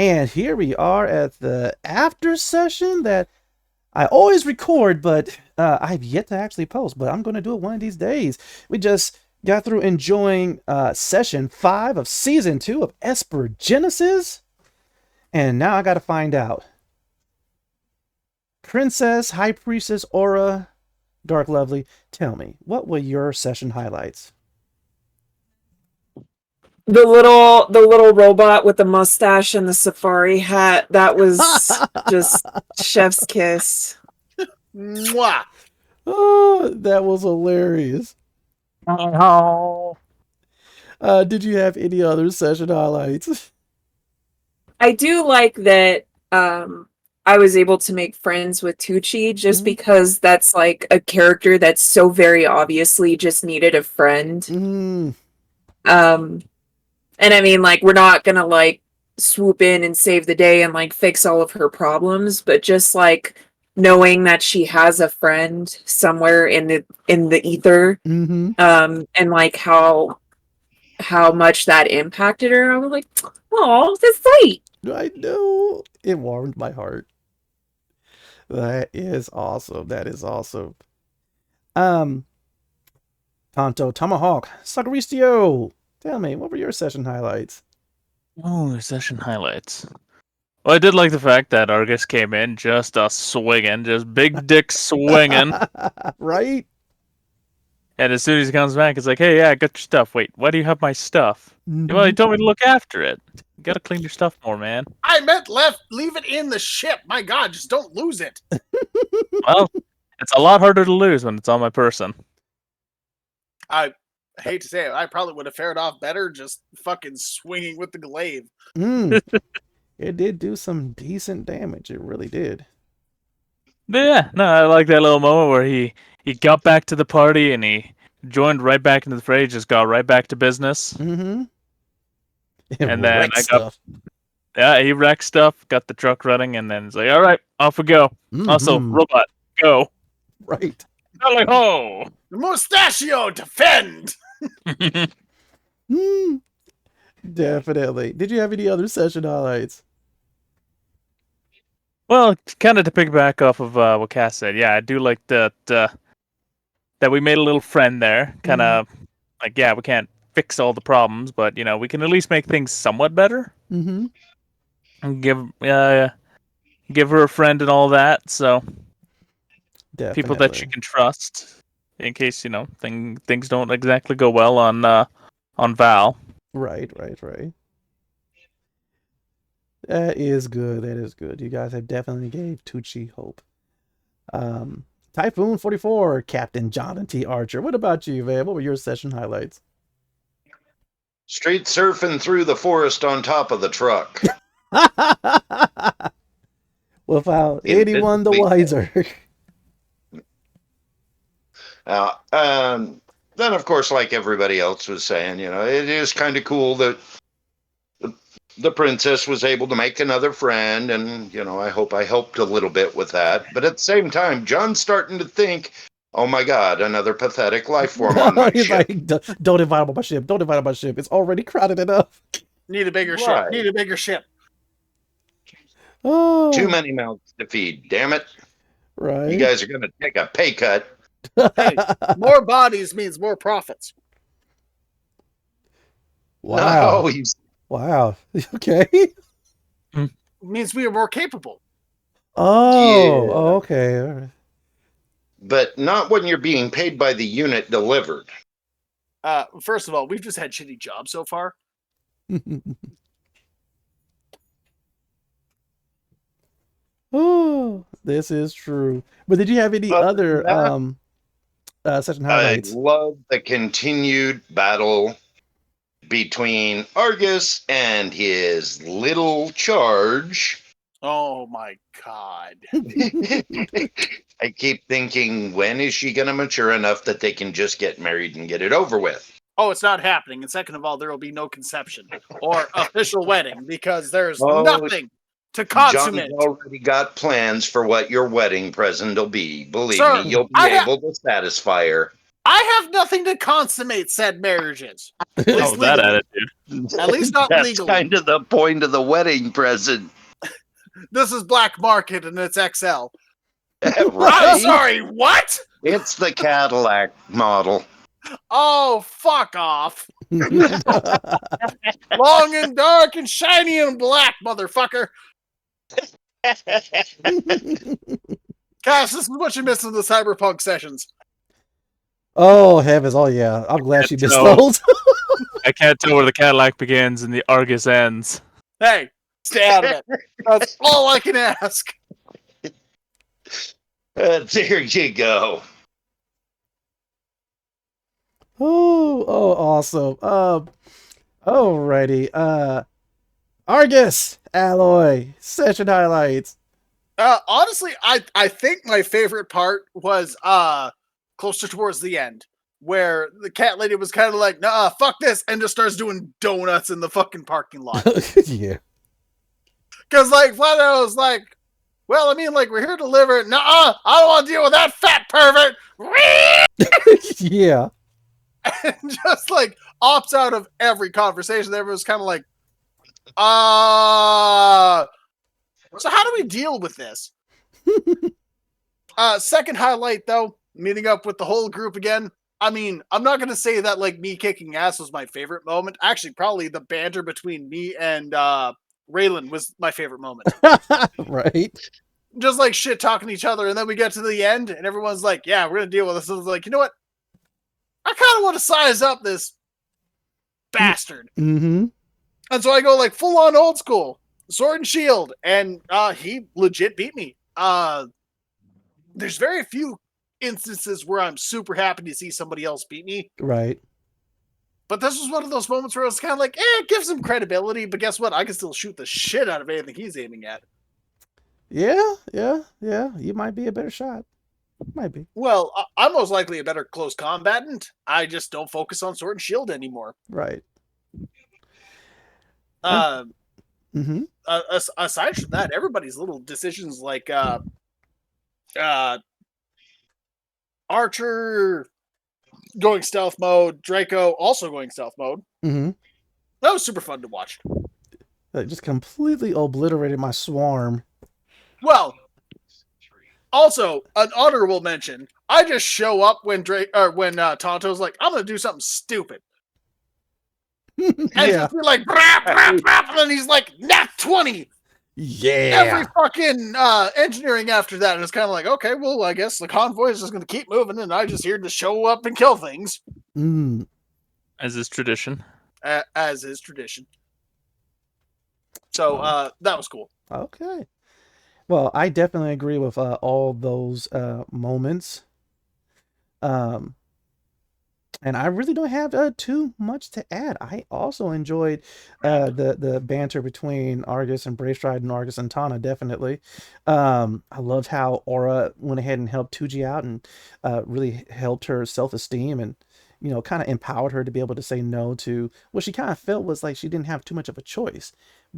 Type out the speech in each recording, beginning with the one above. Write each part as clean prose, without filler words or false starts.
And here we are at the after session that I always record, but I've yet to actually post. But I'm going to do it one of these days. We just got through enjoying session 5 of season 2 of Esper Genesis. And now I got to find out. Princess, High Priestess, Aura, Dark Lovely, tell me, what were your session highlights? The little robot with the mustache and the safari hat, that was just chef's kiss. Mwah! Oh, that was hilarious. Did you have any other session highlights? I do like that I was able to make friends with Tucci just because that's like a character that's so very obviously just needed a friend. And I mean, like, we're not gonna like swoop in and save the day and like fix all of her problems, but just like knowing that she has a friend somewhere in the ether, and like how much that impacted her, I was like, oh, that's sweet. I know. It warmed my heart. That is awesome. That is awesome. Tonto, Tomahawk, Sagaristio, tell me, what were your session highlights? Oh, session highlights. Well, I did like the fact that Argus came in just swinging, just big dick swinging. Right? And as soon as he comes back, it's like, hey, yeah, I got your stuff. Wait, why do you have my stuff? Well, you told me to look after it. You gotta clean your stuff more, man. I meant leave it in the ship. My God, just don't lose it. Well, it's a lot harder to lose when it's on my person. I hate to say it, I probably would have fared off better just fucking swinging with the glaive. It did do some decent damage. It really did. But yeah, no, I like that little moment where he got back to the party and he joined right back into the fray, just got right back to business. And then he wrecked stuff, got the truck running, and then it's like, all right, off we go. Also, robot, go. Right. Like, oh, Mustachio, defend. Definitely. Did you have any other session highlights? Well, kind of to piggyback off of what Cass said, yeah, I do like that we made a little friend there. Kind of like, yeah, we can't fix all the problems, but you know, we can at least make things somewhat better. And give her a friend and all that. So Definitely. people that you can trust, in case you know things don't exactly go well on Val. Right. That is good. That is good. You guys have definitely gave Tucci hope. Typhoon 44, Captain Jonathan T. Archer. What about you, man? What were your session highlights? Street surfing through the forest on top of the truck. Without anyone the wiser. Then, of course, like everybody else was saying, you know, it is kind of cool that the princess was able to make another friend, and, you know, I hope I helped a little bit with that. But at the same time, John's starting to think, oh my God, another pathetic life form on my ship. Like, don't invite him on my ship. Don't invite him on my ship. It's already crowded enough. Need a bigger ship. Need a bigger ship. Oh. Too many mouths to feed, damn it. Right. You guys are going to take a pay cut. Hey, more bodies means more profits. Wow. No, wow. Okay. It means we are more capable. Oh, yeah. Okay. All right. But not when you're being paid by the unit delivered. First of all, we've just had shitty jobs so far. Oh, this is true. But did you have any other session highlights? I love the continued battle between Argus and his little charge. Oh my God. I keep thinking, when is she going to mature enough that they can just get married and get it over with? Oh, it's not happening. And second of all, there will be no conception or official wedding because there's nothing to consummate. John's already got plans for what your wedding present will be. Believe me, you'll be able to satisfy her. I have nothing to consummate said marriages. At Oh, least that legally. attitude. At least not That's legally. kind of the point of the wedding present. This is black market and it's XL. I'm Right? sorry, what? It's the Cadillac model. Oh, fuck off. Long and dark and shiny and black, motherfucker. Gosh, this is what you miss in the cyberpunk sessions. Oh heavens! Oh yeah, I'm glad she missed No. those. I can't tell where the Cadillac begins and the Argus ends. Hey, stay out of it. That's all I can ask. There you go. Oh, awesome. Alrighty. Argus Alloy session highlights. Honestly, I think my favorite part was closer towards the end, where the cat lady was kind of like, nah, fuck this, and just starts doing donuts in the fucking parking lot. Yeah. Because, like, Flato was like, well, I mean, like, we're here to deliver. Nuh-uh, I don't want to deal with that fat pervert. Yeah. And just, like, opts out of every conversation. Everyone's kind of like, so how do we deal with this? Second highlight, though, meeting up with the whole group again. I mean, I'm not going to say that, like, me kicking ass was my favorite moment. Actually, probably the banter between me and Raylan was my favorite moment. Right. Just, like, shit talking to each other, and then we get to the end, and everyone's like, yeah, we're going to deal with this. And I was like, you know what? I kind of want to size up this bastard. Mm-hmm. And so I go, like, full-on old school. Sword and shield. And he legit beat me. There's very few instances where I'm super happy to see somebody else beat me. Right. But this was one of those moments where I was kind of like, it gives him credibility, but guess what? I can still shoot the shit out of anything he's aiming at. Yeah. You might be a better shot. Might be. Well, I'm most likely a better close combatant. I just don't focus on sword and shield anymore. Right. Mm-hmm. Aside from that, everybody's little decisions like Archer going stealth mode, Draco also going stealth mode. Mm-hmm. That was super fun to watch. That just completely obliterated my swarm. Well, also an honorable mention. I just show up when Tonto's like, I'm gonna do something stupid. And Yeah. just be like, brap, brap, brap, and then he's like, nat 20. Yeah. Every fucking engineering after that, and it's kind of like, okay, well, I guess the convoy is just going to keep moving, and I just here to show up and kill things, As is tradition. as is tradition. So that was cool. Okay. Well, I definitely agree with all those moments. And I really don't have too much to add. I also enjoyed the banter between Argus and Braystride and Argus and Tana, definitely. I loved how Aura went ahead and helped Tuji out and really helped her self-esteem and, you know, kind of empowered her to be able to say no to what she kind of felt was like she didn't have too much of a choice.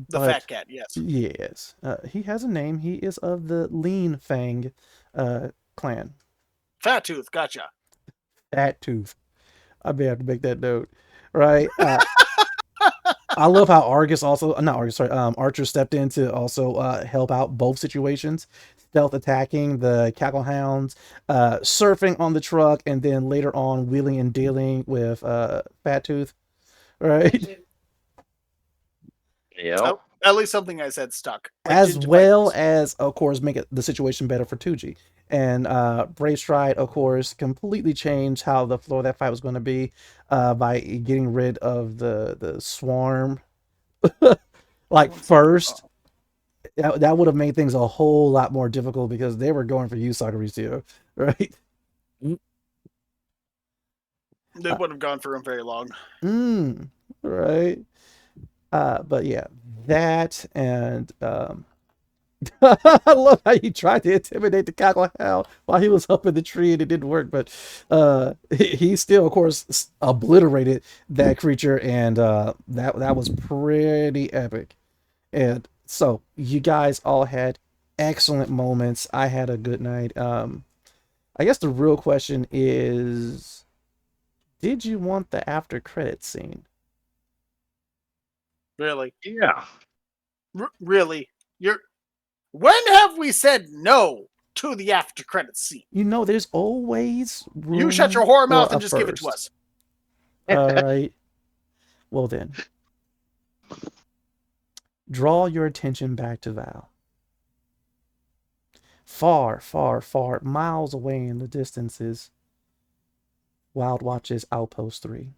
The fat cat, yes. Yes. He has a name. He is of the Lean Fang clan. Fat Tooth, gotcha. Fat Tooth. I may have to make that note, right? I love how Archer stepped in to also help out both situations, stealth attacking the Cackle Hounds, surfing on the truck, and then later on wheeling and dealing with Fat Tooth, right? Yeah. Oh, at least something I said stuck. As well as, of course, make the situation better for Tuji. And Brave Stride, of course, completely changed how the flow of that fight was going to be by getting rid of the swarm. Like first, that would have made things a whole lot more difficult because they were going for you, Sakuritsu, right? They wouldn't have gone for him very long. Right. But yeah, that and I love how he tried to intimidate the Cackle Hound while he was up in the tree and it didn't work, but he still, of course, obliterated that creature, and that was pretty epic. And so you guys all had excellent moments. I had a good night. I guess the real question is, Did you want the after credit scene? Really? Yeah. Really? When have we said no to the after credits scene? You know, there's always room. You shut your whore mouth for and a just give it to first. us. All right. Well then, draw your attention back to Val. Far, far, far, miles away in the distances, Wild Watch's Outpost 3.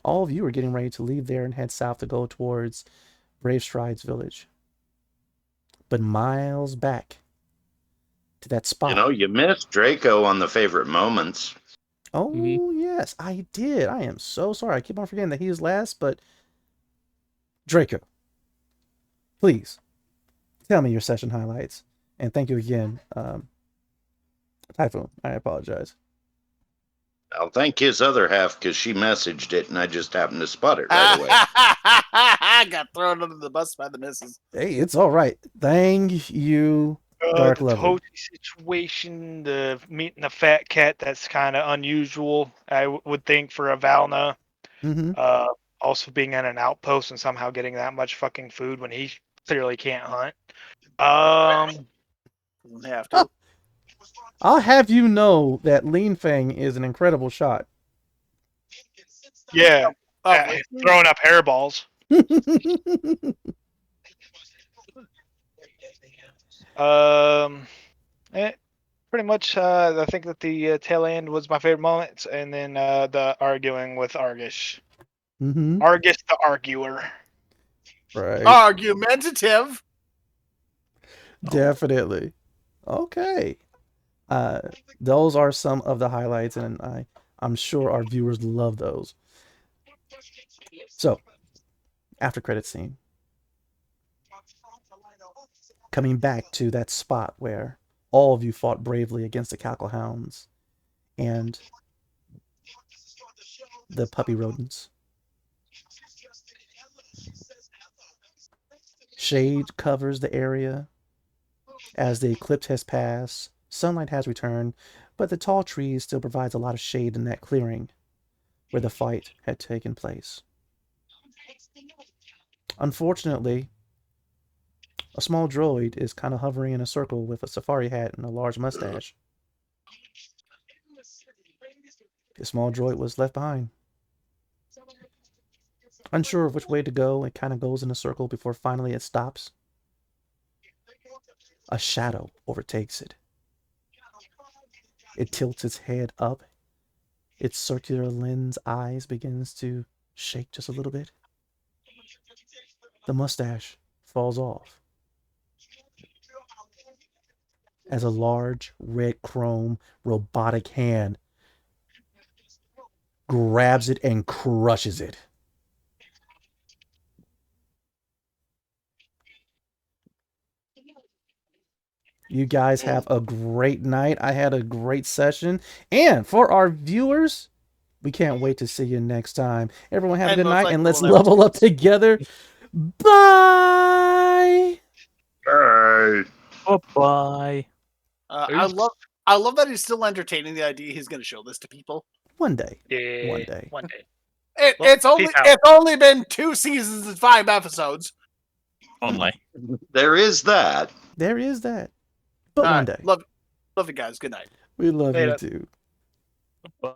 All of you are getting ready to leave there and head south to go towards Brave Strides village. But miles back to that spot. You know, you missed Draco on the favorite moments. Oh, yes, I did. I am so sorry. I keep on forgetting that he is last, but Draco, please tell me your session highlights. And thank you again, Typhoon. I apologize. I'll thank his other half because she messaged it and I just happened to spot it right away. I got thrown under the bus by the missus. Hey, it's all right. Thank you, Dark The Lovely. Toasty situation, the meeting a fat cat, that's kind of unusual, I would think, for a Valna. Mm-hmm. Also being in an outpost and somehow getting that much fucking food when he clearly can't hunt. Doesn't have to. I'll have you know that Lean Fang is an incredible shot. Yeah, Oh, throwing up hairballs. Pretty much, I think that the tail end was my favorite moment, and then the arguing with Argus. Mm-hmm. Argus the arguer. Right. argumentative. Definitely. Okay. Those are some of the highlights, and I'm sure our viewers love those. So, after credit scene. Coming back to that spot where all of you fought bravely against the Cacklehounds and the puppy rodents. Shade covers the area as the eclipse has passed. Sunlight has returned, but the tall trees still provides a lot of shade in that clearing where the fight had taken place. Unfortunately, a small droid is kind of hovering in a circle with a safari hat and a large mustache. The small droid was left behind. Unsure of which way to go, it kind of goes in a circle before finally it stops. A shadow overtakes it. It tilts its head up. Its circular lens eyes begins to shake just a little bit. The mustache falls off as a large red chrome robotic hand grabs it and crushes it. You guys have a great night. I had a great session. And for our viewers, we can't wait to see you next time. Everyone have a good night, and let's level up together. Bye. Bye. Bye. I love that he's still entertaining the idea he's going to show this to people. One day. Yeah, One day. One day. It's only been 2 seasons and 5 episodes. Only. There is that. There is that. But one day. Love you guys. Good night. We love Later. you too.